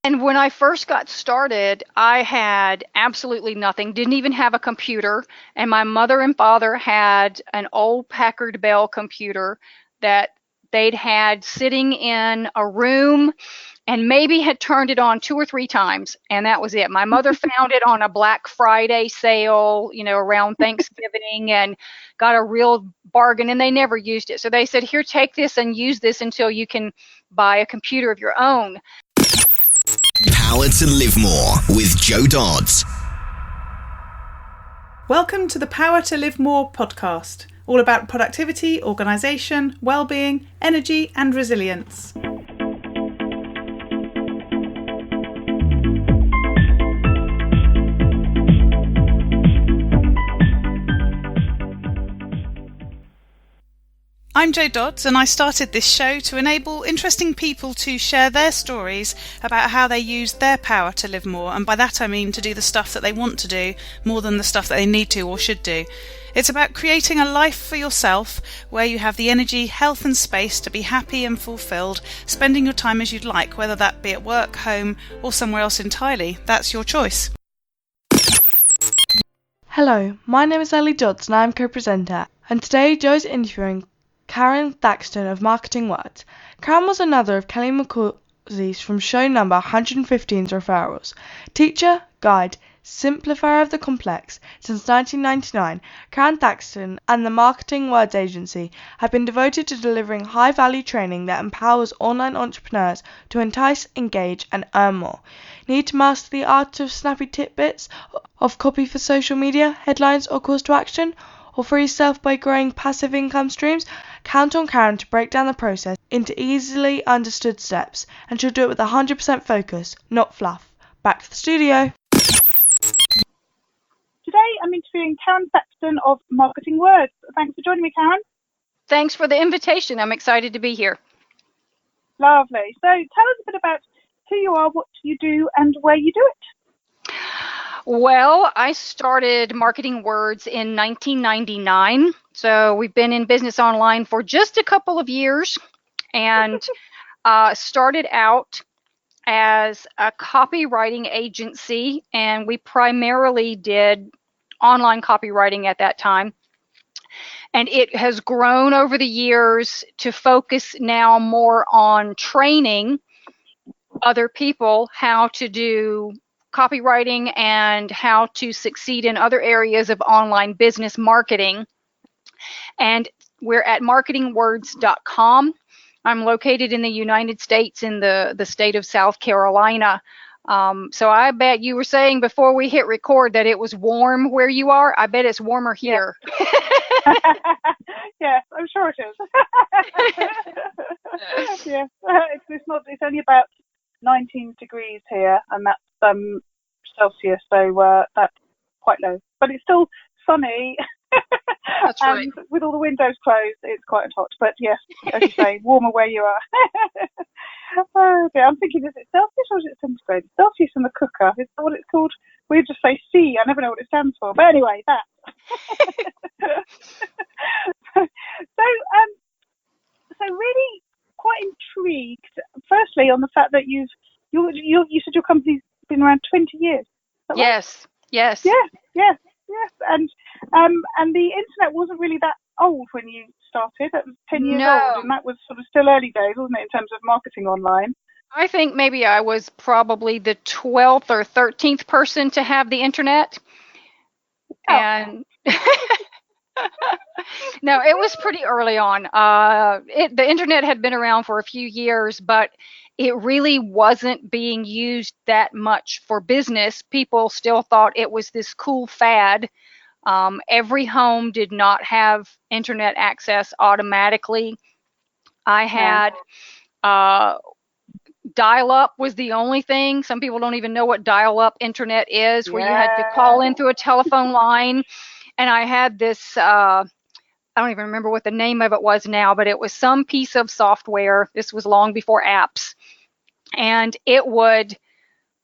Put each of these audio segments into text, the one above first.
And when I first got started, I had absolutely nothing, didn't even have a computer. And my mother and father had an old Packard Bell computer that they'd had sitting in a room and maybe had turned it on 2 or 3 times, and that was it. My mother found it on a Black Friday sale, around Thanksgiving, and got a real bargain, and they never used it. So they said, here, take this and use this until you can buy a computer of your own. Power to Live More with Joe Dodds. Welcome to the Power to Live More podcast, all about productivity, organisation, well-being, energy and resilience. I'm Jo Dodds, and I started this show to enable interesting people to share their stories about how they use their power to live more, and by that I mean to do the stuff that they want to do more than the stuff that they need to or should do. It's about creating a life for yourself where you have the energy, health and space to be happy and fulfilled, spending your time as you'd like, whether that be at work, home or somewhere else entirely. That's your choice. Hello, my name is Ellie Dodds and I'm co-presenter, and today Joe's interviewing Karon Thackston of Marketing Words. Karon was another of Kelly McCausey's from show number 115's referrals. Teacher, guide, simplifier of the complex. Since 1999, Karon Thackston and the Marketing Words agency have been devoted to delivering high-value training that empowers online entrepreneurs to entice, engage, and earn more. Need to master the art of snappy tidbits of copy for social media, headlines, or calls to action? Or free yourself by growing passive income streams? Count on Karon to break down the process into easily understood steps, and she'll do it with 100% focus, not fluff. Back to the studio. Today I'm interviewing Karon Thackston of Marketing Words. Thanks for joining me, Karon. Thanks for the invitation. I'm excited to be here. Lovely. So tell us a bit about who you are, what you do, and where you do it. Well, I started Marketing Words in 1999, so we've been in business online for just a couple of years, and started out as a copywriting agency, and we primarily did online copywriting at that time. And it has grown over the years to focus now more on training other people how to do copywriting and how to succeed in other areas of online business marketing. And we're at marketingwords.com. I'm located in the United States in the state of South Carolina. So I bet you were saying before we hit record that it was warm where you are. I bet it's warmer here. Yes, I'm sure it is. Yes, it's only about 19 degrees here, and that's Celsius, so that's quite low. But it's still sunny. That's right. And with all the windows closed, it's quite hot. But yes, as you say, warmer where you are. Oh dear, I'm thinking, is it Celsius or is it centigrade? Celsius in the cooker. Is that what it's called? We just say C. I never know what it stands for. But anyway, that. So really quite intrigued. Firstly, on the fact that you said your company's been around 20 years. Yes. Yes. And the internet wasn't really that old when you started. That was 10 years old, and that was sort of still early days, wasn't it, in terms of marketing online? I think maybe I was probably the 12th or 13th person to have the internet. Oh. And no, it was pretty early on. The internet had been around for a few years, but it really wasn't being used that much for business. People still thought it was this cool fad. Every home did not have internet access automatically. I had dial-up was the only thing. Some people don't even know what dial-up internet is, where you had to call in through a telephone line. And I had this, I don't even remember what the name of it was now, but it was some piece of software. This was long before apps. And it would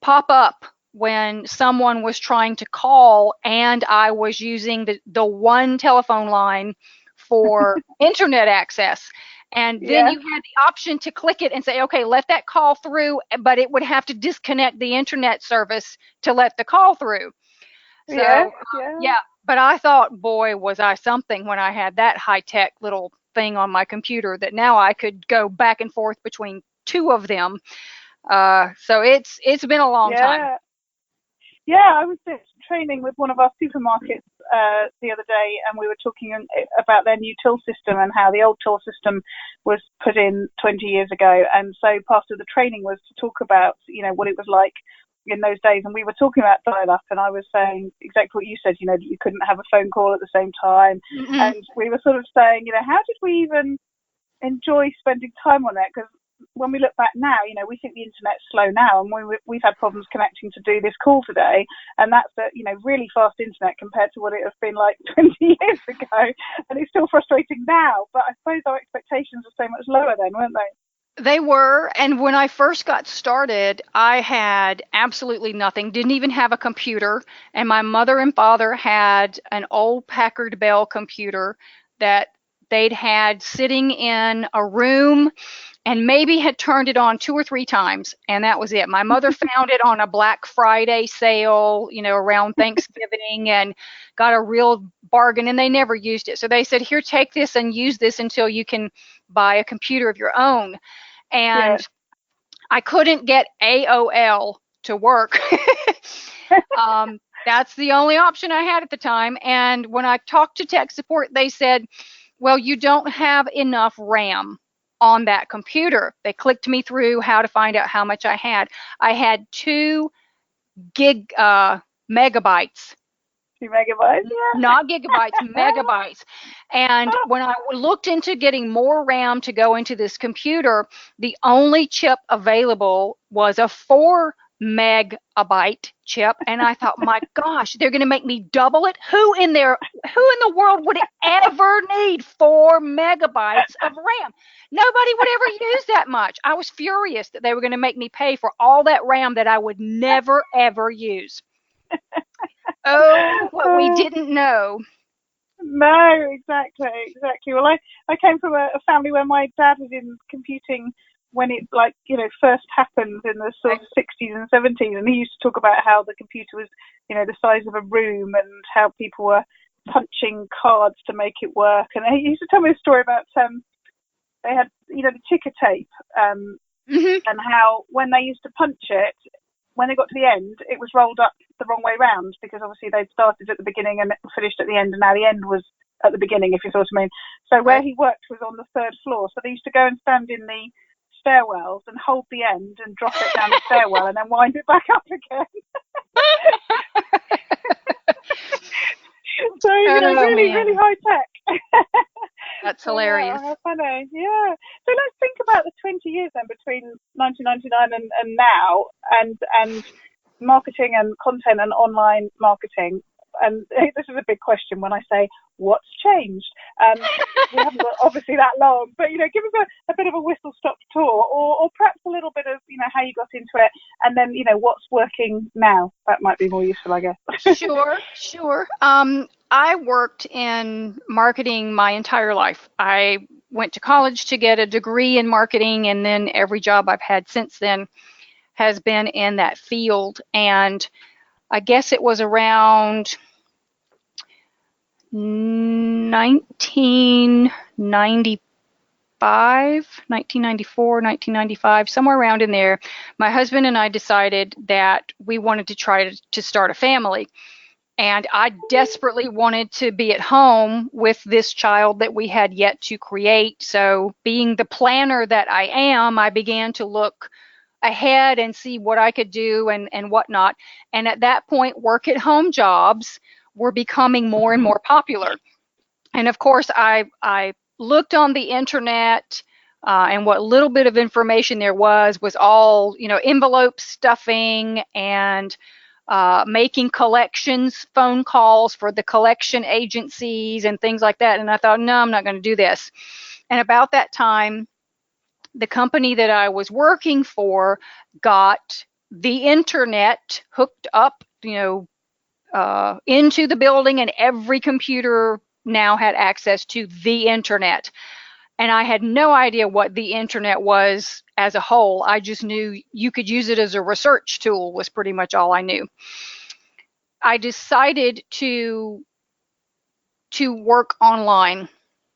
pop up when someone was trying to call and I was using the one telephone line for internet access. And then Yeah. you had the option to click it and say, okay, let that call through, but it would have to disconnect the internet service to let the call through. So, Yeah. Yeah. yeah, but I thought, boy, was I something when I had that high-tech little thing on my computer that now I could go back and forth between two of them. So it's been a long time. Yeah. Yeah, I was doing some training with one of our supermarkets the other day, and we were talking about their new till system and how the old till system was put in 20 years ago. And so part of the training was to talk about, what it was like in those days. And we were talking about dial-up, and I was saying exactly what you said, that you couldn't have a phone call at the same time. Mm-hmm. And we were sort of saying, how did we even enjoy spending time on it? Because when we look back now, we think the internet's slow now, and we've had problems connecting to do this call today, and that's a really fast internet compared to what it has been like 20 years ago, and it's still frustrating now. But I suppose our expectations were so much lower then, weren't they? They were, and when I first got started, I had absolutely nothing, didn't even have a computer, and my mother and father had an old Packard Bell computer that they'd had sitting in a room and maybe had turned it on 2 or 3 times, and that was it. My mother found it on a Black Friday sale, around Thanksgiving, and got a real bargain, and they never used it. So they said, here, take this and use this until you can buy a computer of your own. And Yeah. I couldn't get AOL to work. That's the only option I had at the time. And when I talked to tech support, they said, well, you don't have enough RAM on that computer. They clicked me through how to find out how much I had. I had 2 megabytes. 2 megabytes? Yeah. Not gigabytes, megabytes. And when I looked into getting more RAM to go into this computer, the only chip available was a 4 megabyte chip, and I thought, my gosh, they're going to make me double it. Who in the world would ever need 4 megabytes of RAM? Nobody would ever use that much. I was furious that they were going to make me pay for all that RAM that I would never ever use. Oh, what we didn't know. No, exactly. Well, I came from a family where my dad was in computing when it first happened in the sort of 60s and 70s, and he used to talk about how the computer was the size of a room, and how people were punching cards to make it work. And he used to tell me a story about they had the ticker tape, Mm-hmm. and how when they used to punch it, when they got to the end, it was rolled up the wrong way round, because obviously they'd started at the beginning and finished at the end, and now the end was at the beginning, if you see what I mean. So where he worked was on the 3rd floor, so they used to go and stand in the stairwells and hold the end and drop it down the stairwell and then wind it back up again. So really high tech. That's hilarious. How funny. Yeah. So let's think about the 20 years then between 1999 and now, and marketing and content and online marketing. And this is a big question when I say, what's changed? We haven't got obviously that long, but give us a bit of a whistle-stop tour, or perhaps a little bit of how you got into it, and then what's working now. That might be more useful, I guess. Sure. I worked in marketing my entire life. I went to college to get a degree in marketing, and then every job I've had since then has been in that field. And I guess it was around 1994, 1995, somewhere around in there. My husband and I decided that we wanted to try to start a family. And I desperately wanted to be at home with this child that we had yet to create. So being the planner that I am, I began to look ahead and see what I could do and whatnot. And at that point, work at home jobs were becoming more and more popular. And of course, I looked on the internet, and what little bit of information there was all, envelope stuffing and making collections, phone calls for the collection agencies and things like that. And I thought, no, I'm not going to do this. And about that time, the company that I was working for got the internet hooked up, into the building, and every computer now had access to the internet. And I had no idea what the internet was as a whole. I just knew you could use it as a research tool was pretty much all I knew. I decided to work online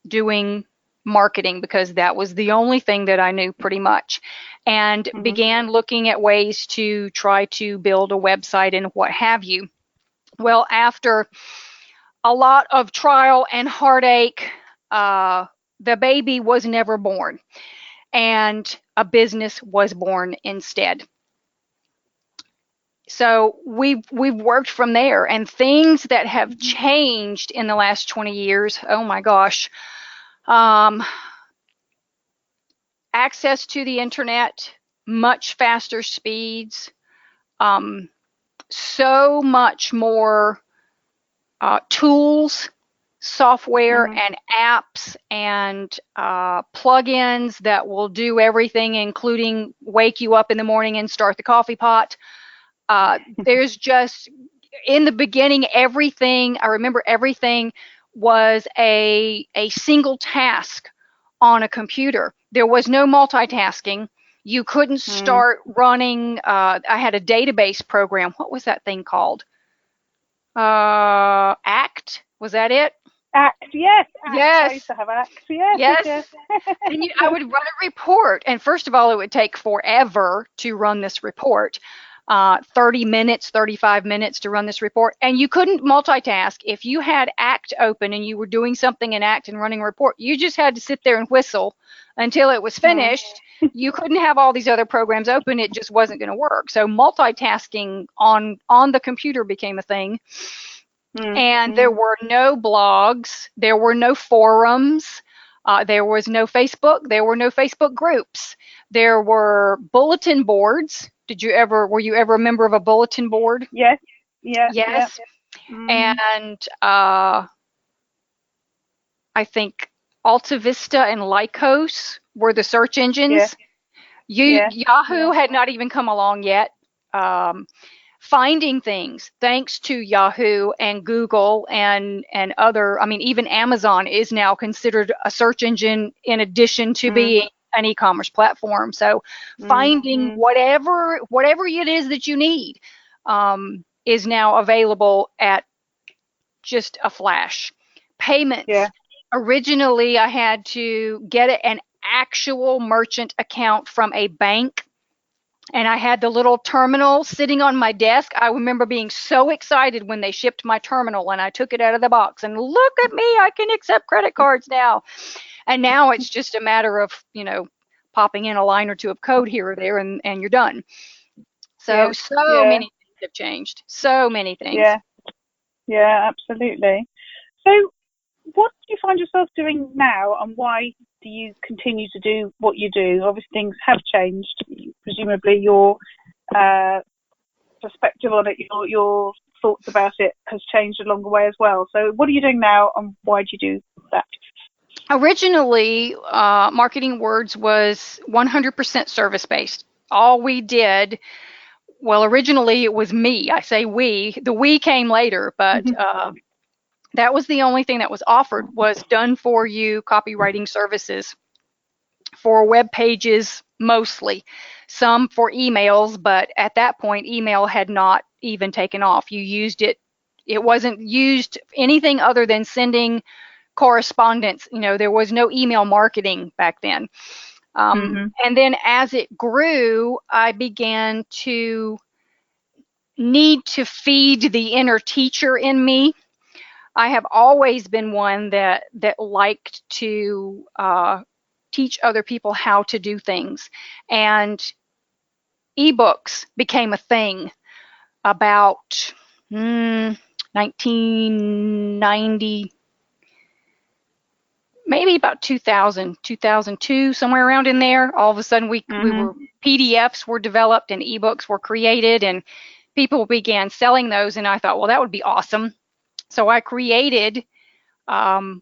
doing marketing because that was the only thing that I knew pretty much, and began looking at ways to try to build a website and what have you. Well, after a lot of trial and heartache, the baby was never born, and a business was born instead. So we've worked from there, and things that have changed in the last 20 years. Oh my gosh. Access to the internet, much faster speeds, so much more tools, software and apps and plugins that will do everything, including wake you up in the morning and start the coffee pot. There's just, in the beginning, everything, I remember everything was a single task on a computer. There was no multitasking. You couldn't start running, I had a database program. What was that thing called? ACT? Was that it? ACT, yes. ACT. Yes. I used to have ACT, yes. Yes. And I would run a report, and first of all, it would take forever to run this report. 30 minutes, 35 minutes to run this report, and you couldn't multitask. If you had ACT open and you were doing something in ACT and running a report, you just had to sit there and whistle until it was finished. You couldn't have all these other programs open. It just wasn't going to work. So multitasking on the computer became a thing. And there were no blogs. There were no forums. There was no Facebook. There were no Facebook groups. There were bulletin boards. Were you ever a member of a bulletin board? Yes. Yeah. Yes. Yeah. And I think Alta Vista and Lycos were the search engines. Yahoo had not even come along yet. Finding things, thanks to Yahoo and Google and other, I mean, even Amazon is now considered a search engine in addition to being an e-commerce platform. So finding whatever it is that you need is now available at just a flash. Payments. Yeah. Originally, I had to get an actual merchant account from a bank, and I had the little terminal sitting on my desk. I remember being so excited when they shipped my terminal and I took it out of the box, and look at me, I can accept credit cards now. And now it's just a matter of, popping in a line or two of code here or there, and you're done. So many things have changed. So many things. Yeah, absolutely. So what do you find yourself doing now, and why do you continue to do what you do? Obviously, things have changed. Presumably, your perspective on it, your thoughts about it has changed along the way as well. So what are you doing now, and why do you do that? Originally, Marketing Words was 100% service-based. All we did, well, originally it was me. I say we. The we came later, but that was the only thing that was offered, was done for you copywriting services for web pages mostly, some for emails, but at that point, email had not even taken off. You used it. It wasn't used anything other than sending correspondence. There was no email marketing back then. And then as it grew, I began to need to feed the inner teacher in me. I have always been one that liked to teach other people how to do things. And ebooks became a thing about 1990, maybe about 2000, 2002, somewhere around in there. All of a sudden, PDFs were developed and ebooks were created, and people began selling those. And I thought, well, that would be awesome. So I created a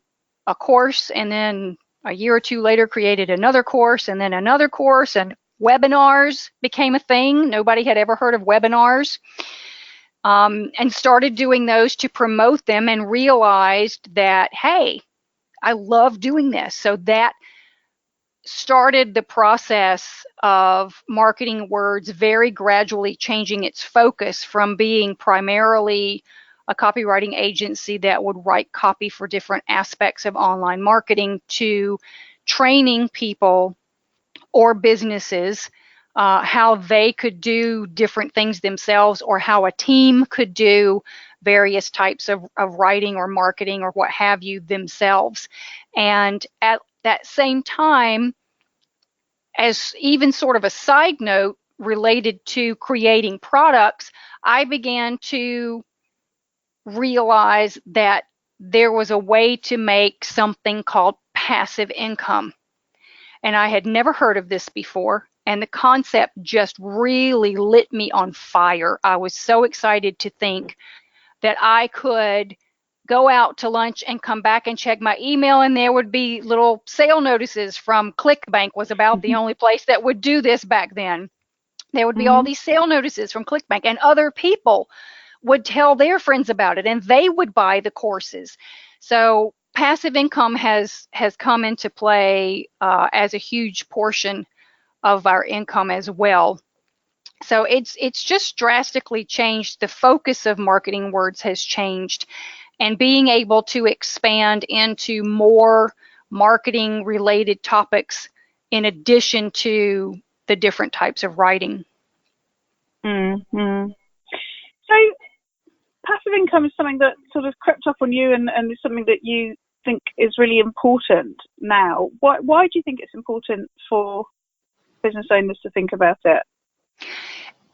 course, and then a year or two later created another course, and then another course, and webinars became a thing. Nobody had ever heard of webinars, and started doing those to promote them, and realized that, hey, I love doing this. So that started the process of Marketing Words very gradually changing its focus from being primarily a copywriting agency that would write copy for different aspects of online marketing to training people or businesses how they could do different things themselves, or how a team could do various types of writing or marketing or what have you themselves. And at that same time, as even sort of a side note related to creating products, I began to realize that there was a way to make something called passive income. And I had never heard of this before. And the concept just really lit me on fire. I was so excited to think that I could go out to lunch and come back and check my email, and there would be little sale notices from ClickBank. Was about the only place that would do this back then. There would be all these sale notices from ClickBank, and other people would tell their friends about it, and they would buy the courses. So passive income has come into play as a huge portion of our income as well. So it's just drastically changed. The focus of Marketing Words has changed, and being able to expand into more marketing related topics in addition to the different types of writing. Mm-hmm. So passive income is something that sort of crept up on you, and is something that you think is really important now. Why do you think it's important for business owners to think about it?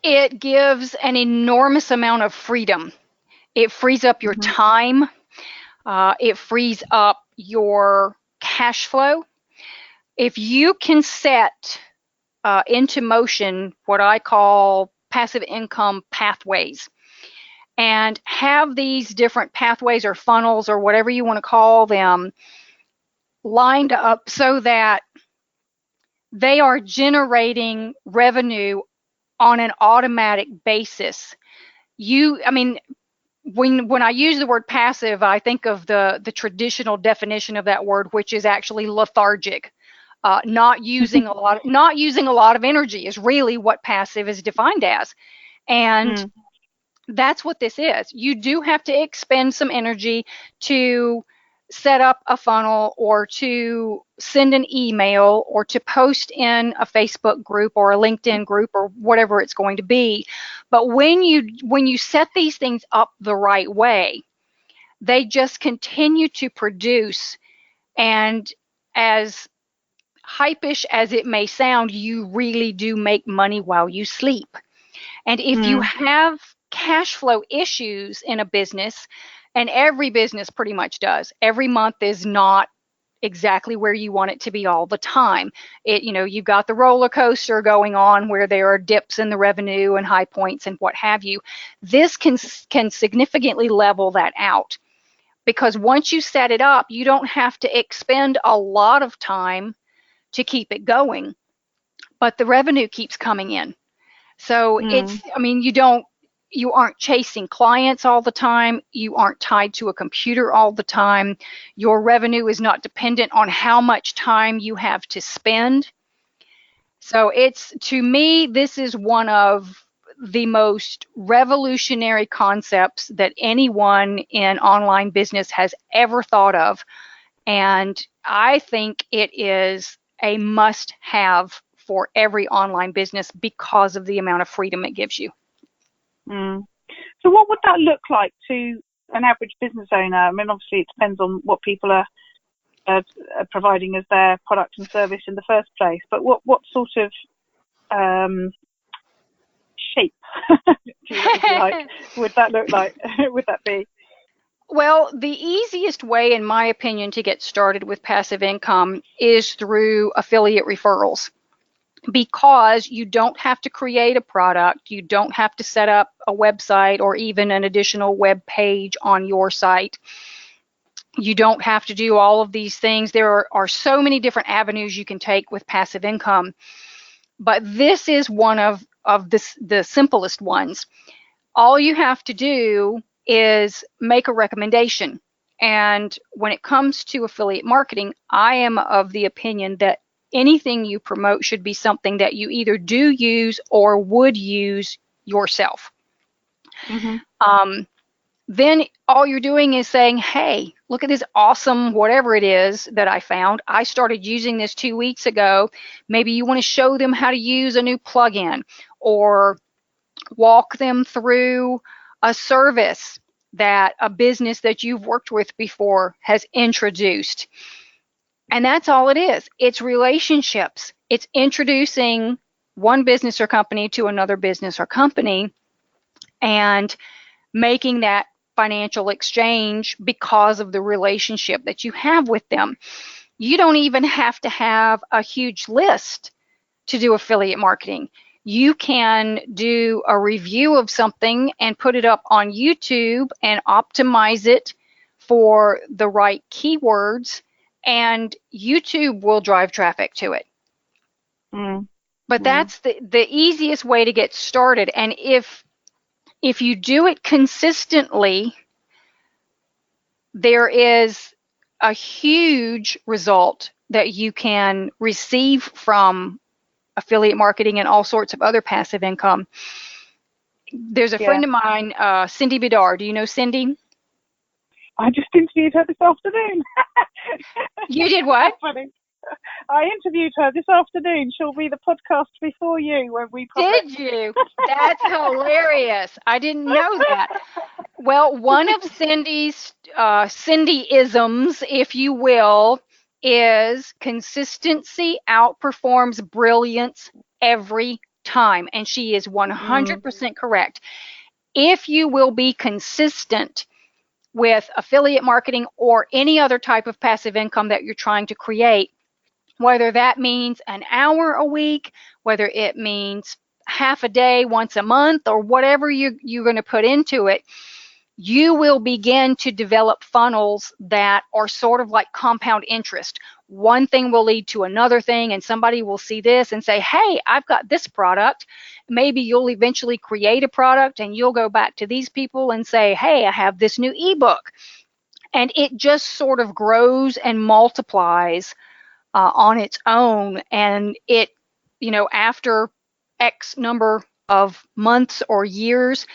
It gives an enormous amount of freedom. It frees up your time. It frees up your cash flow. If you can set into motion what I call passive income pathways, and have these different pathways or funnels or whatever you want to call them lined up so that they are generating revenue on an automatic basis. When I use the word passive, I think of the traditional definition of that word, which is actually lethargic. Not using a lot of energy is really what passive is defined as. And that's what this is. You do have to expend some energy to set up a funnel, or to send an email, or to post in a Facebook group or a LinkedIn group, or whatever it's going to be. But when you set these things up the right way, they just continue to produce. And as hypish as it may sound, you really do make money while you sleep. And if you have cash flow issues in a business, and every business pretty much does, every month is not exactly where you want it to be all the time. You've got the roller coaster going on where there are dips in the revenue and high points and what have you. This can significantly level that out, because once you set it up, you don't have to expend a lot of time to keep it going, but the revenue keeps coming in. So you aren't chasing clients all the time. You aren't tied to a computer all the time. Your revenue is not dependent on how much time you have to spend. So to me, this is one of the most revolutionary concepts that anyone in online business has ever thought of. And I think it is a must-have for every online business because of the amount of freedom it gives you. So what would that look like to an average business owner? I mean, obviously it depends on what people are providing as their product and service in the first place, but what sort of shape would that look like? Would that be? Well, the easiest way, in my opinion, to get started with passive income is through affiliate referrals, because you don't have to create a product. You don't have to set up a website or even an additional web page on your site. You don't have to do all of these things. There are so many different avenues you can take with passive income, but this is one of the simplest ones. All you have to do is make a recommendation. And when it comes to affiliate marketing, I am of the opinion that anything you promote should be something that you either do use or would use yourself. Then all you're doing is saying, hey, look at this awesome whatever it is that I found. I started using this 2 weeks ago. Maybe you want to show them how to use a new plugin or walk them through a service that a business that you've worked with before has introduced. And that's all it is. It's relationships. It's introducing one business or company to another business or company and making that financial exchange because of the relationship that you have with them. You don't even have to have a huge list to do affiliate marketing. You can do a review of something and put it up on YouTube and optimize it for the right keywords, and YouTube will drive traffic to it. But that's the easiest way to get started. And if you do it consistently, there is a huge result that you can receive from affiliate marketing and all sorts of other passive income. There's a friend of mine, Cindy Bidar. Do you know Cindy? I just interviewed her this afternoon. You did what? Funny. I interviewed her this afternoon. She'll be the podcast before you when we publish. Did you? That's hilarious. I didn't know that. Well, one of Cindy's Cindy-isms, if you will, is consistency outperforms brilliance every time. And she is 100% correct. If you will be consistent with affiliate marketing or any other type of passive income that you're trying to create, whether that means an hour a week, whether it means half a day once a month, or whatever you're going to put into it, you will begin to develop funnels that are sort of like compound interest. One thing will lead to another thing, and somebody will see this and say, hey, I've got this product. Maybe you'll eventually create a product and you'll go back to these people and say, hey, I have this new ebook. And it just sort of grows and multiplies on its own. And it, after X number of months or years,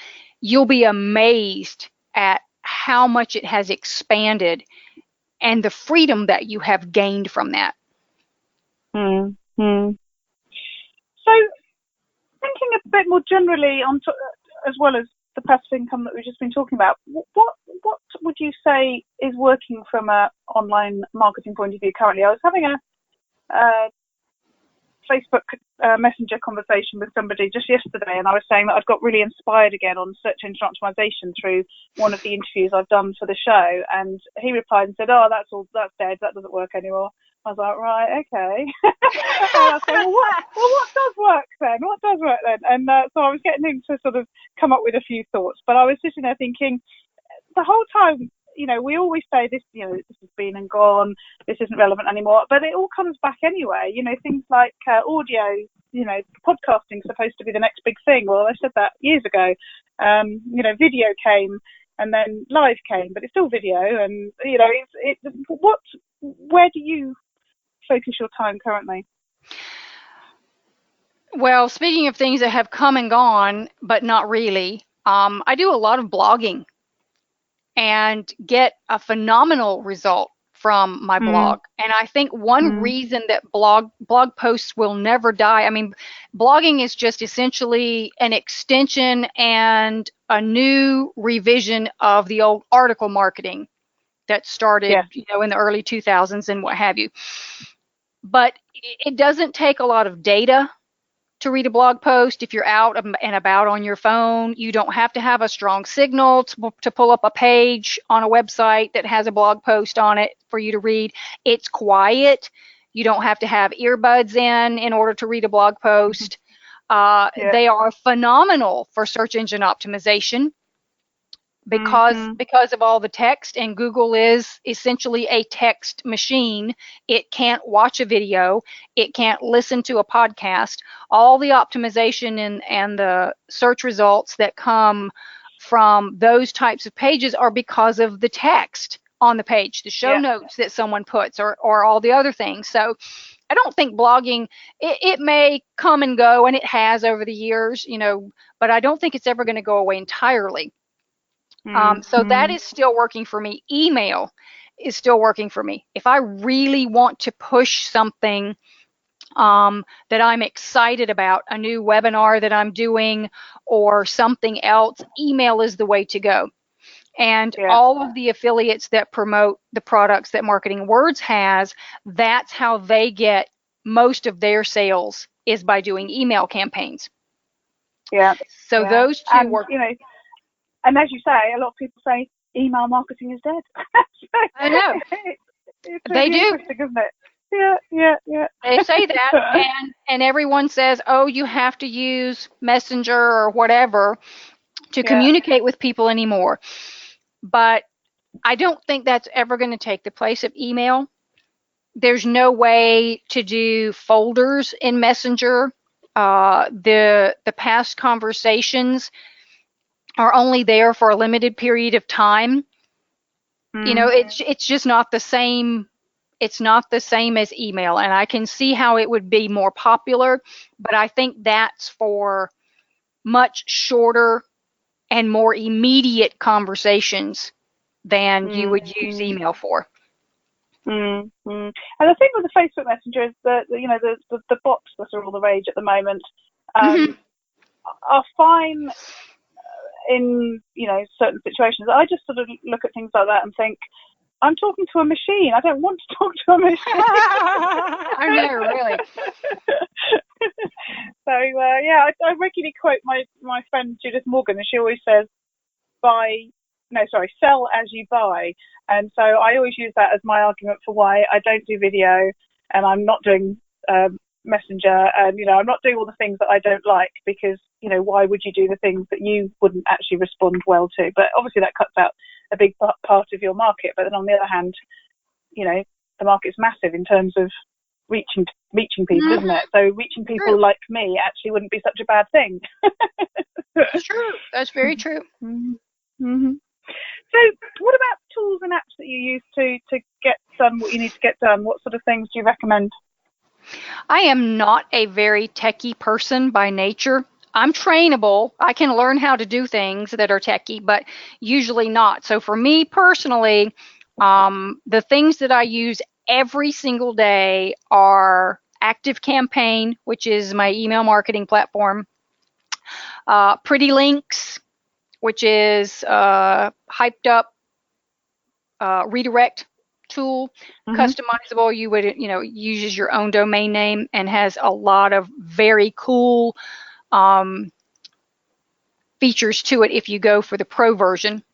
you'll be amazed at how much it has expanded and the freedom that you have gained from that. So, thinking a bit more generally as well as the passive income that we've just been talking about, what would you say is working from an online marketing point of view currently? I was having a Facebook Messenger conversation with somebody just yesterday, and I was saying that I'd got really inspired again on search engine optimization through one of the interviews I've done for the show, and he replied and said, oh, that's dead, that doesn't work anymore. I was like, right, okay. And I was saying, what does work then? What does work then? And so I was getting him to sort of come up with a few thoughts, but I was sitting there thinking, the whole time, we always say this, this has been and gone, this isn't relevant anymore, but it all comes back anyway. Things like audio, podcasting is supposed to be the next big thing. Well, I said that years ago. Video came and then live came, but it's still video. And, where do you focus your time currently? Well, speaking of things that have come and gone, but not really, I do a lot of blogging and get a phenomenal result from my blog. And I think one reason that blog posts will never die, blogging is just essentially an extension and a new revision of the old article marketing that started, in the early 2000s and what have you. But it doesn't take a lot of data to read a blog post. If you're out and about on your phone, you don't have to have a strong signal to pull up a page on a website that has a blog post on it for you to read. It's quiet. You don't have to have earbuds in order to read a blog post. They are phenomenal for search engine optimization because of all the text, and Google is essentially a text machine. It can't watch a video. It can't listen to a podcast. All the optimization and the search results that come from those types of pages are because of the text on the page, the show notes that someone puts, or all the other things. So I don't think blogging, it may come and go, and it has over the years, but I don't think it's ever going to go away entirely. So that is still working for me. Email is still working for me. If I really want to push something that I'm excited about, a new webinar that I'm doing or something else, email is the way to go. And all of the affiliates that promote the products that Marketing Words has, that's how they get most of their sales, is by doing email campaigns. Yeah. So those two work. And as you say, a lot of people say email marketing is dead. I know. It's they really do, interesting, isn't it? Yeah. They say that, and everyone says, oh, you have to use Messenger or whatever to communicate with people anymore. But I don't think that's ever going to take the place of email. There's no way to do folders in Messenger. The past conversations are only there for a limited period of time. It's just not the same. It's not the same as email, and I can see how it would be more popular, but I think that's for much shorter and more immediate conversations than you would use email for. And the thing with the Facebook Messenger is that the bots that are all the rage at the moment are fine in certain situations. I just sort of look at things like that and think, I'm talking to a machine. I don't want to talk to a machine. I know, really. So I regularly quote my friend Judith Morgan, and she always says, sell as you buy. And so I always use that as my argument for why I don't do video, and I'm not doing Messenger, and I'm not doing all the things that I don't like, because why would you do the things that you wouldn't actually respond well to? But obviously that cuts out a big part of your market. But then on the other hand, the market's massive in terms of reaching people, isn't it? So reaching people like me actually wouldn't be such a bad thing. That's true. That's very true. So what about tools and apps that you use to get done what you need to get done? What sort of things do you recommend? I am not a very techie person by nature. I'm trainable. I can learn how to do things that are techie, but usually not. So for me personally, the things that I use every single day are ActiveCampaign, which is my email marketing platform, Pretty Links, which is hyped up redirect tool, customizable. You would, uses your own domain name and has a lot of very cool features to it if you go for the pro version.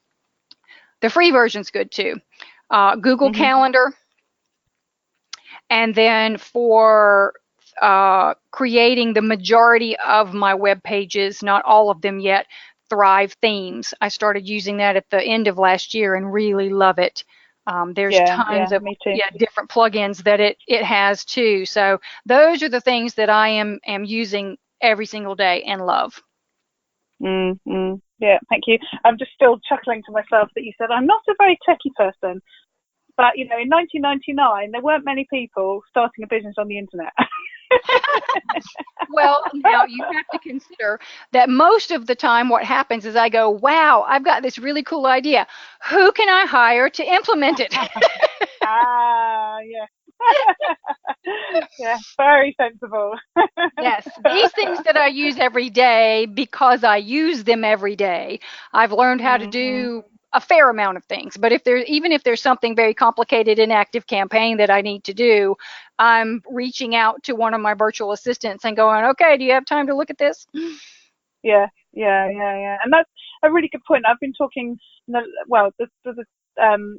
The free version's good too. Google Calendar. And then for creating the majority of my web pages, not all of them yet, Thrive Themes. I started using that at the end of last year and really love it. There's tons of different plugins that it has too. So those are the things that I am using every single day and love. Yeah, thank you. I'm just still chuckling to myself that you said I'm not a very techie person. But, in 1999, there weren't many people starting a business on the internet. Well, now you have to consider that most of the time what happens is I go, wow, I've got this really cool idea. Who can I hire to implement it? Yeah. Yeah, very sensible. Yes, these things that I use every day, because I use them every day, I've learned how to do a fair amount of things. But if there's something very complicated in ActiveCampaign that I need to do, I'm reaching out to one of my virtual assistants and going, okay, do you have time to look at this? Yeah. And that's a really good point. I've been talking, the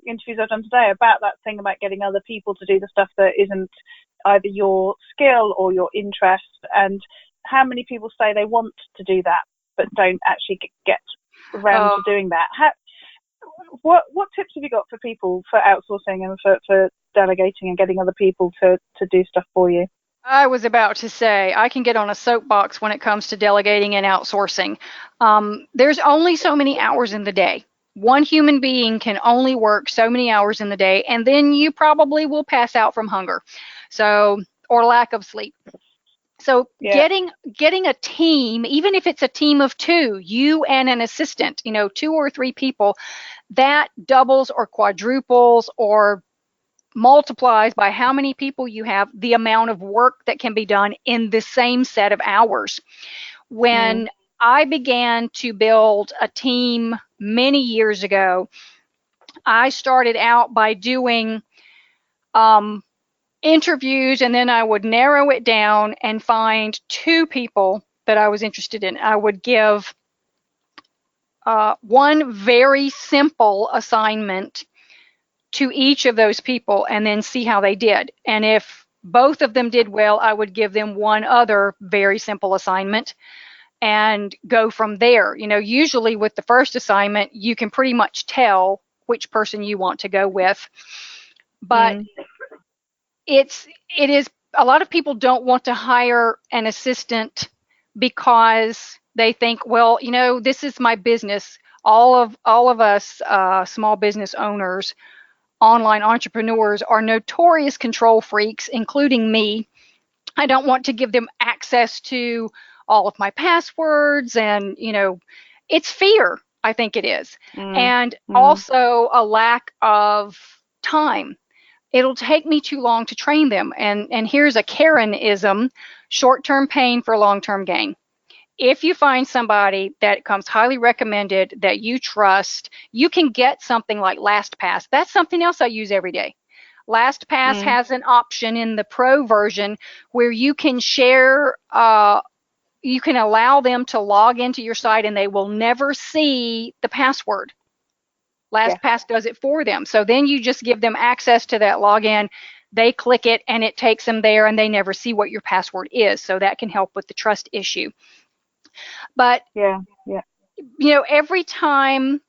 interviews I've done today about that thing about getting other people to do the stuff that isn't either your skill or your interest, and how many people say they want to do that but don't actually get around to doing that. What tips have you got for people for outsourcing and for delegating and getting other people to do stuff for you? I was about to say, I can get on a soapbox when it comes to delegating and outsourcing. There's only so many hours in the day. One human being can only work so many hours in the day, and then you probably will pass out from hunger. So, or lack of sleep. So Yeah. getting a team, even if it's a team of two, you and an assistant, 2 or 3 people, that doubles or quadruples or multiplies by how many people you have, the amount of work that can be done in the same set of hours. When I began to build a team many years ago, I started out by doing interviews, and then I would narrow it down and find 2 people that I was interested in. I would give one very simple assignment to each of those people and then see how they did. And if both of them did well, I would give them one other very simple assignment and go from there. Usually with the first assignment, you can pretty much tell which person you want to go with. But it is, a lot of people don't want to hire an assistant because they think, well, this is my business. All of us small business owners, online entrepreneurs, are notorious control freaks, including me. I don't want to give them access to all of my passwords, and it's fear. I think it is. And also a lack of time. It'll take me too long to train them. And here's a Karenism: short-term pain for long-term gain. If you find somebody that comes highly recommended, that you trust, you can get something like LastPass. That's something else I use every day. LastPass has an option in the Pro version where you can share, you can allow them to log into your site and they will never see the password. LastPass does it for them. So then you just give them access to that login. They click it and it takes them there, and they never see what your password is. So that can help with the trust issue. But every time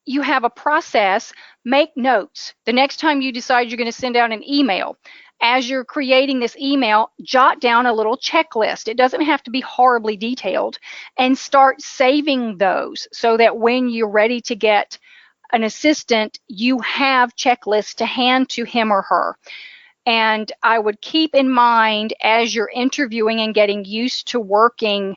you have a process, make notes. The next time you decide you're going to send out an email, as you're creating this email, jot down a little checklist. It doesn't have to be horribly detailed, and start saving those so that when you're ready to get an assistant, you have checklists to hand to him or her. And I would keep in mind, as you're interviewing and getting used to working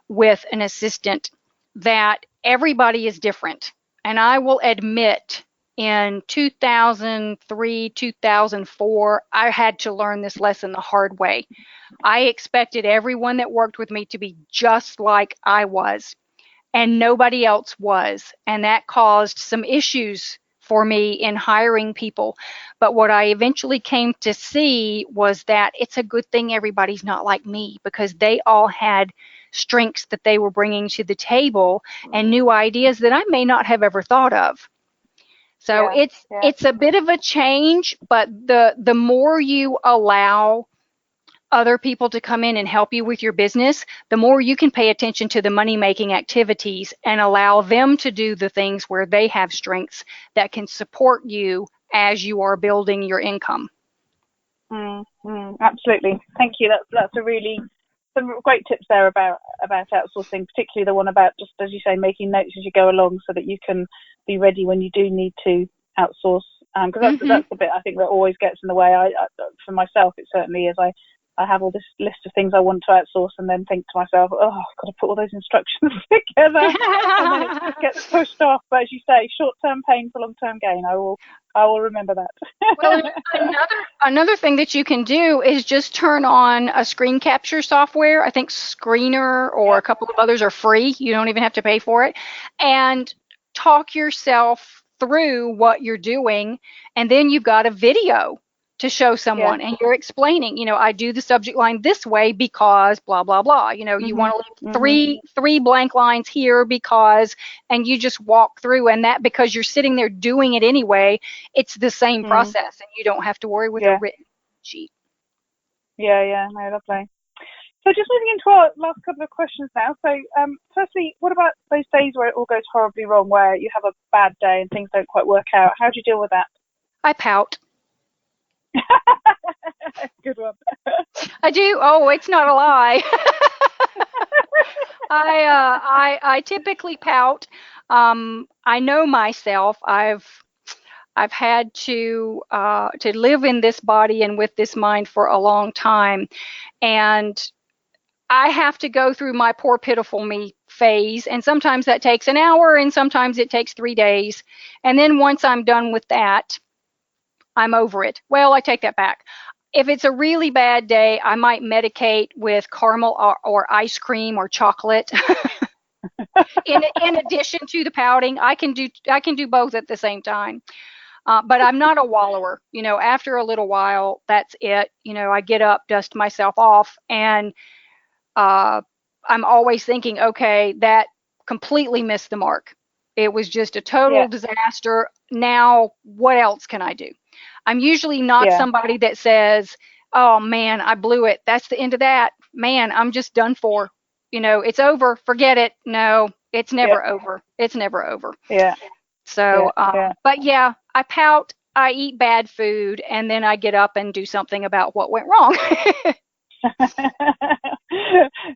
with an assistant, that everybody is different. And I will admit, in 2003, 2004, I had to learn this lesson the hard way. I expected everyone that worked with me to be just like I was, and nobody else was. And that caused some issues for me in hiring people. But what I eventually came to see was that it's a good thing everybody's not like me, because they all had strengths that they were bringing to the table and new ideas that I may not have ever thought of. So it's a bit of a change, but the more you allow other people to come in and help you with your business, the more you can pay attention to the money-making activities and allow them to do the things where they have strengths that can support you as you are building your income. Absolutely. Thank you. That's some great tips there about outsourcing, particularly the one about, just as you say, making notes as you go along so that you can be ready when you do need to outsource. Because that's the bit I think that always gets in the way. I for myself, it certainly is. I have all this list of things I want to outsource, and then think to myself, oh, I've got to put all those instructions together, and then it just gets pushed off. But as you say, short-term pain for long-term gain. I will remember that. Well, another thing that you can do is just turn on a screen capture software. I think Screener or a couple of others are free. You don't even have to pay for it. And talk yourself through what you're doing, and then you've got a video to show someone, and you're explaining, I do the subject line this way because blah, blah, blah. You want to leave three blank lines here because, and you just walk through, and that, because you're sitting there doing it anyway, it's the same process, and you don't have to worry with a written sheet. No, lovely. So just moving into our last couple of questions now. So firstly, what about those days where it all goes horribly wrong, where you have a bad day and things don't quite work out? How do you deal with that? I pout. Good one. I do. Oh, it's not a lie. I typically pout. I know myself. I've had to live in this body and with this mind for a long time, and I have to go through my poor pitiful me phase, and sometimes that takes an hour, and sometimes it takes 3 days, and then once I'm done with that, I'm over it. Well, I take that back. If it's a really bad day, I might medicate with caramel or ice cream or chocolate. In addition to the pouting, I can do both at the same time. But I'm not a wallower. After a little while, that's it. I get up, dust myself off, and I'm always thinking, okay, that completely missed the mark. It was just a total disaster. Now, what else can I do? I'm usually not somebody that says, oh man, I blew it. That's the end of that. Man, I'm just done for. It's over. Forget it. No, it's never over. It's never over. Yeah. So, but yeah, I pout, I eat bad food, and then I get up and do something about what went wrong.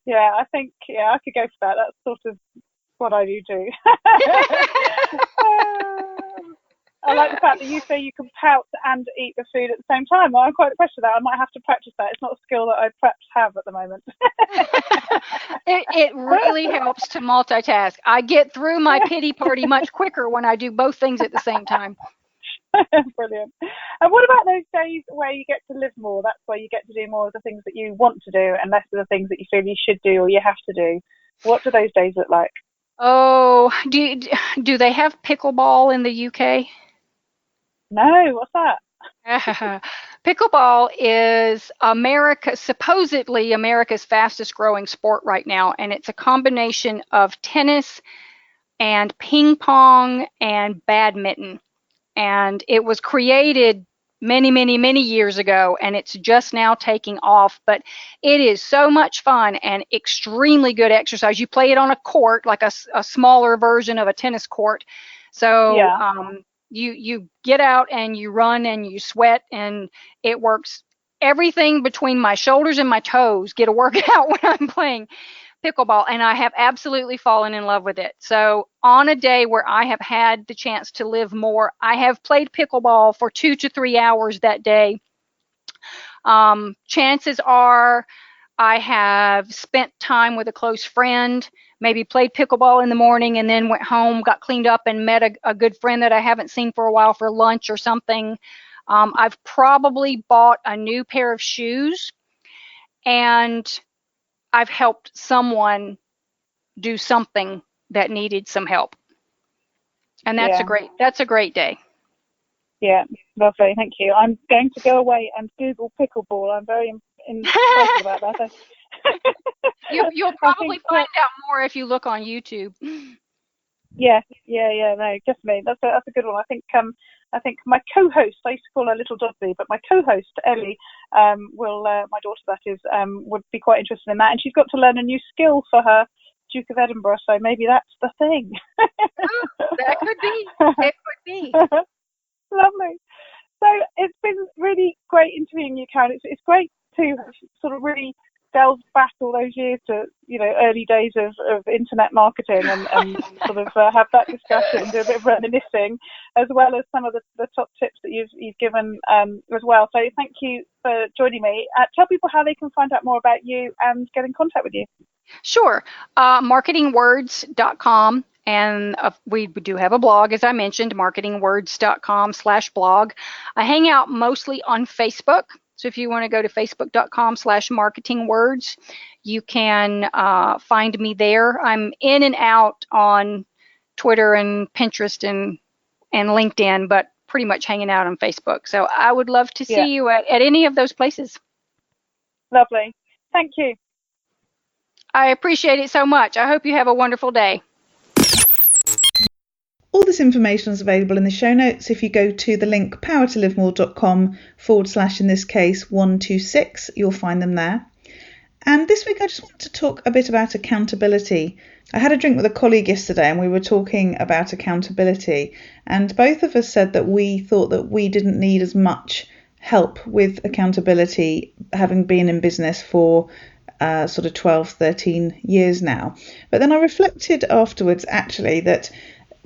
Yeah, I think I could go for that. That's sort of what I do too. I like the fact that you say you can pout and eat the food at the same time. I'm quite impressed with that. I might have to practice that. It's not a skill that I perhaps have at the moment. It really helps to multitask. I get through my pity party much quicker when I do both things at the same time. Brilliant. And what about those days where you get to live more? That's where you get to do more of the things that you want to do and less of the things that you feel you should do or you have to do. What do those days look like? Oh, do they have pickleball in the UK? No, what's that? Pickleball is supposedly America's fastest growing sport right now, and it's a combination of tennis and ping pong and badminton. And it was created many, many, many years ago, and it's just now taking off. But it is so much fun and extremely good exercise. You play it on a court, like a smaller version of a tennis court. So you get out and you run and you sweat, and it works. Everything between my shoulders and my toes get a workout when I'm playing pickleball, and I have absolutely fallen in love with it. So on a day where I have had the chance to live more, I have played pickleball for 2 to 3 hours that day. Chances are I have spent time with a close friend, maybe played pickleball in the morning and then went home, got cleaned up, and met a good friend that I haven't seen for a while for lunch or something. I've probably bought a new pair of shoes, and I've helped someone do something that needed some help. And that's a great day. Yeah, lovely. Thank you. I'm going to go away and Google pickleball. I'm very excited about that. You'll probably find out more if you look on YouTube. Yeah, no, definitely. That's a good one. I think my co-host, I used to call her Little Dudley, but my co-host Ellie my daughter that is, would be quite interested in that, and she's got to learn a new skill for her Duke of Edinburgh, so maybe that's the thing. That could be. It could be. Lovely. So it's been really great interviewing you, Karon. It's great to sort of really delve back all those years to early days of internet marketing and sort of have that discussion, do a bit of reminiscing, as well as some of the top tips that you've given as well. So thank you for joining me. Tell people how they can find out more about you and get in contact with you. Sure. Marketingwords.com. And we do have a blog, as I mentioned, marketingwords.com/blog. I hang out mostly on Facebook. So if you want to go to facebook.com/marketingwords, you can find me there. I'm in and out on Twitter and Pinterest and LinkedIn, but pretty much hanging out on Facebook. So I would love to see you at any of those places. Lovely. Thank you. I appreciate it so much. I hope you have a wonderful day. All this information is available in the show notes. If you go to the link powertolivemore.com / in this case 126, you'll find them there. And this week I just want to talk a bit about accountability. I had a drink with a colleague yesterday and we were talking about accountability, and both of us said that we thought that we didn't need as much help with accountability, having been in business for sort of 12, 13 years now. But then I reflected afterwards actually that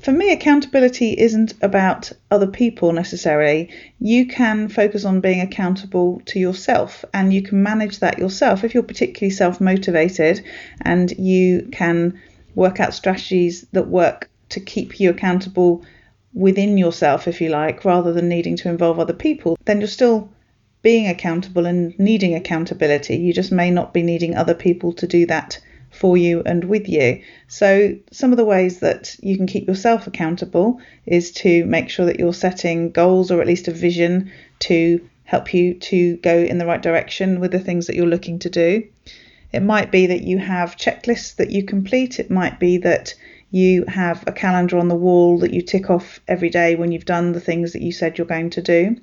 For me, accountability isn't about other people necessarily. You can focus on being accountable to yourself, and you can manage that yourself if you're particularly self-motivated, and you can work out strategies that work to keep you accountable within yourself, if you like, rather than needing to involve other people. Then you're still being accountable and needing accountability. You just may not be needing other people to do that for you and with you. So some of the ways that you can keep yourself accountable is to make sure that you're setting goals, or at least a vision, to help you to go in the right direction with the things that you're looking to do. It might be that you have checklists that you complete. It might be that you have a calendar on the wall that you tick off every day when you've done the things that you said you're going to do.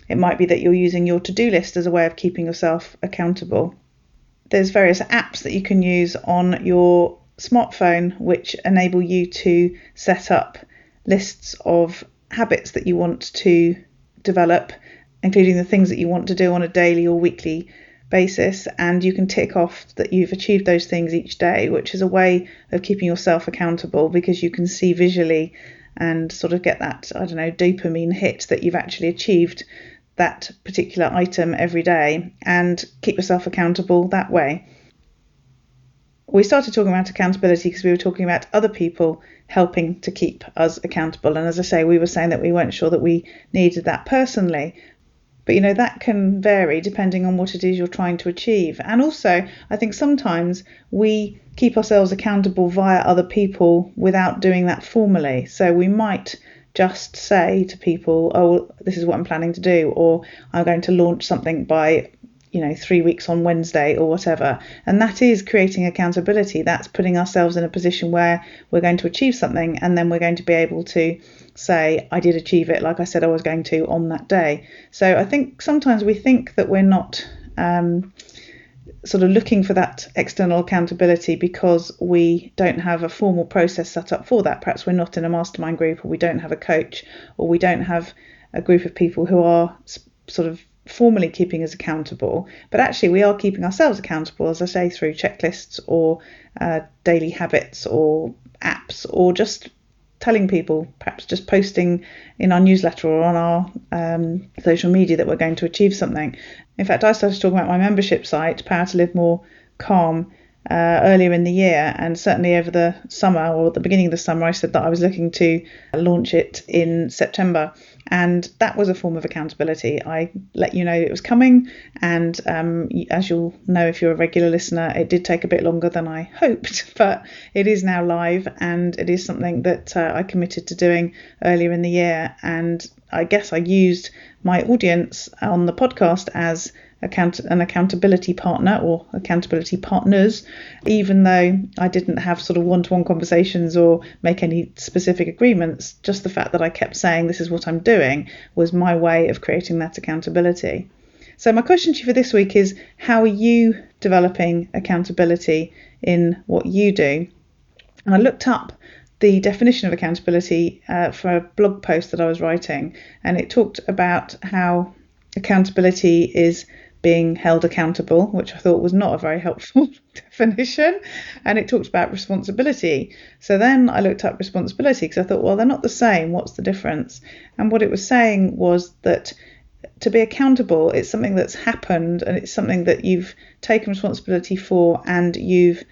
It might be that you're using your to-do list as a way of keeping yourself accountable. There's various apps that you can use on your smartphone which enable you to set up lists of habits that you want to develop, including the things that you want to do on a daily or weekly basis, and you can tick off that you've achieved those things each day, which is a way of keeping yourself accountable, because you can see visually and sort of get that, dopamine hit that you've actually achieved that particular item every day, and keep yourself accountable that way. We started talking about accountability because we were talking about other people helping to keep us accountable, and as I say, we were saying that we weren't sure that we needed that personally. But that can vary depending on what it is you're trying to achieve. And also, I think sometimes we keep ourselves accountable via other people without doing that formally. So we might just say to people, oh, this is what I'm planning to do, or I'm going to launch something by 3 weeks on Wednesday, or whatever. And that is creating accountability. That's putting ourselves in a position where we're going to achieve something, and then we're going to be able to say, I did achieve it like I said I was going to on that day. So I think sometimes we think that we're not sort of looking for that external accountability because we don't have a formal process set up for that. Perhaps we're not in a mastermind group, or we don't have a coach, or we don't have a group of people who are sort of formally keeping us accountable. But actually we are keeping ourselves accountable, as I say, through checklists or daily habits or apps, or just telling people, perhaps just posting in our newsletter or on our social media that we're going to achieve something. In fact, I started talking about my membership site, Power to Live More Calm, earlier in the year, and certainly over the summer, or at the beginning of the summer, I said that I was looking to launch it in September, and that was a form of accountability. I let you know it was coming, and as you'll know if you're a regular listener, it did take a bit longer than I hoped, but it is now live, and it is something that I committed to doing earlier in the year. And I guess I used my audience on the podcast as an accountability partner, or accountability partners, even though I didn't have sort of one-to-one conversations or make any specific agreements. Just the fact that I kept saying this is what I'm doing was my way of creating that accountability. So my question to you for this week is, how are you developing accountability in what you do? And I looked up the definition of accountability for a blog post that I was writing, and it talked about how accountability is being held accountable, which I thought was not a very helpful definition, and it talked about responsibility. So then I looked up responsibility because I thought, well, they're not the same. What's the difference? And what it was saying was that to be accountable, it's something that's happened, and it's something that you've taken responsibility for, and you've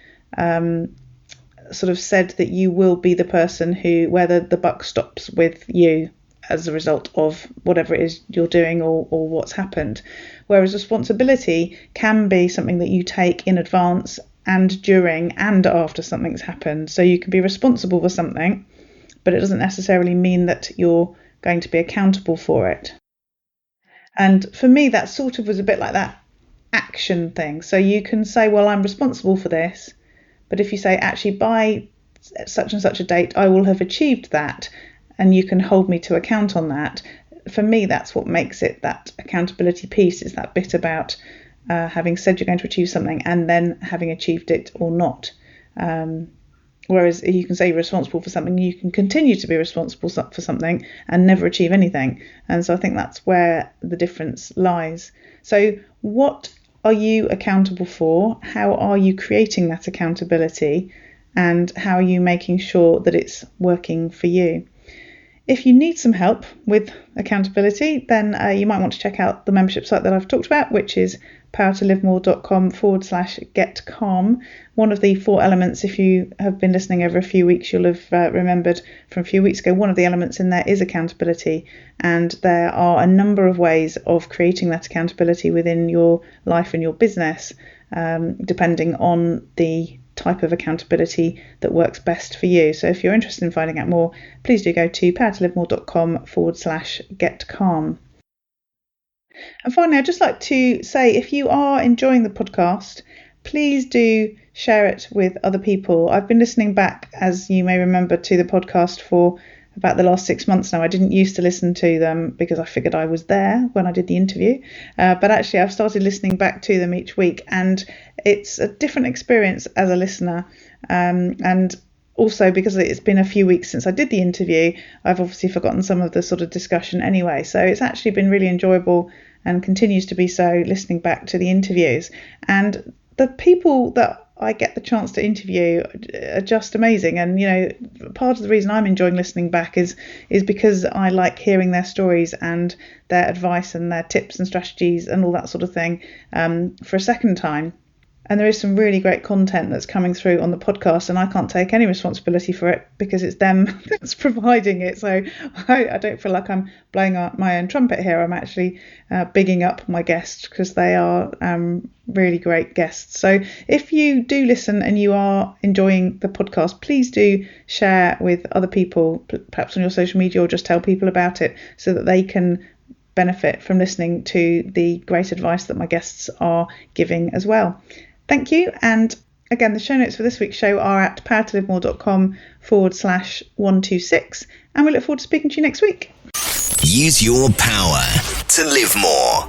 sort of said that you will be the person where the buck stops with you as a result of whatever it is you're doing or what's happened. Whereas responsibility can be something that you take in advance and during and after something's happened. So you can be responsible for something, but it doesn't necessarily mean that you're going to be accountable for it. And for me, that sort of was a bit like that action thing. So you can say, well, I'm responsible for this, but if you say, actually, by such and such a date, I will have achieved that, and you can hold me to account on that. For me, that's what makes it that accountability piece, is that bit about having said you're going to achieve something and then having achieved it or not. Whereas you can say you're responsible for something, you can continue to be responsible for something and never achieve anything. And so I think that's where the difference lies. So what are you accountable for? How are you creating that accountability? and how are you making sure that it's working for you. If you need some help with accountability, then you might want to check out the membership site that I've talked about, which is powertolivemore.com/get calm. One of the 4 elements, if you have been listening over a few weeks, you'll have remembered from a few weeks ago, one of the elements in there is accountability. And there are a number of ways of creating that accountability within your life and your business, depending on the type of accountability that works best for you. So if you're interested in finding out more, please do go to powertolivemore.com/get calm. And finally, I'd just like to say, if you are enjoying the podcast, please do share it with other people. I've been listening back, as you may remember, to the podcast for about the last 6 months now. I didn't used to listen to them because I figured I was there when I did the interview. But actually, I've started listening back to them each week, and it's a different experience as a listener. And also, because it's been a few weeks since I did the interview, I've obviously forgotten some of the sort of discussion anyway. So it's actually been really enjoyable and continues to be so, listening back to the interviews. And the people that I get the chance to interview are just amazing. And, you know, part of the reason I'm enjoying listening back is because I like hearing their stories and their advice and their tips and strategies and all that sort of thing for a second time. And there is some really great content that's coming through on the podcast, and I can't take any responsibility for it because it's them that's providing it. So I don't feel like I'm blowing up my own trumpet here. I'm actually bigging up my guests because they are really great guests. So if you do listen and you are enjoying the podcast, please do share with other people, perhaps on your social media, or just tell people about it so that they can benefit from listening to the great advice that my guests are giving as well. Thank you. And again, the show notes for this week's show are at powertolivemore.com/126. And we look forward to speaking to you next week. Use your power to live more.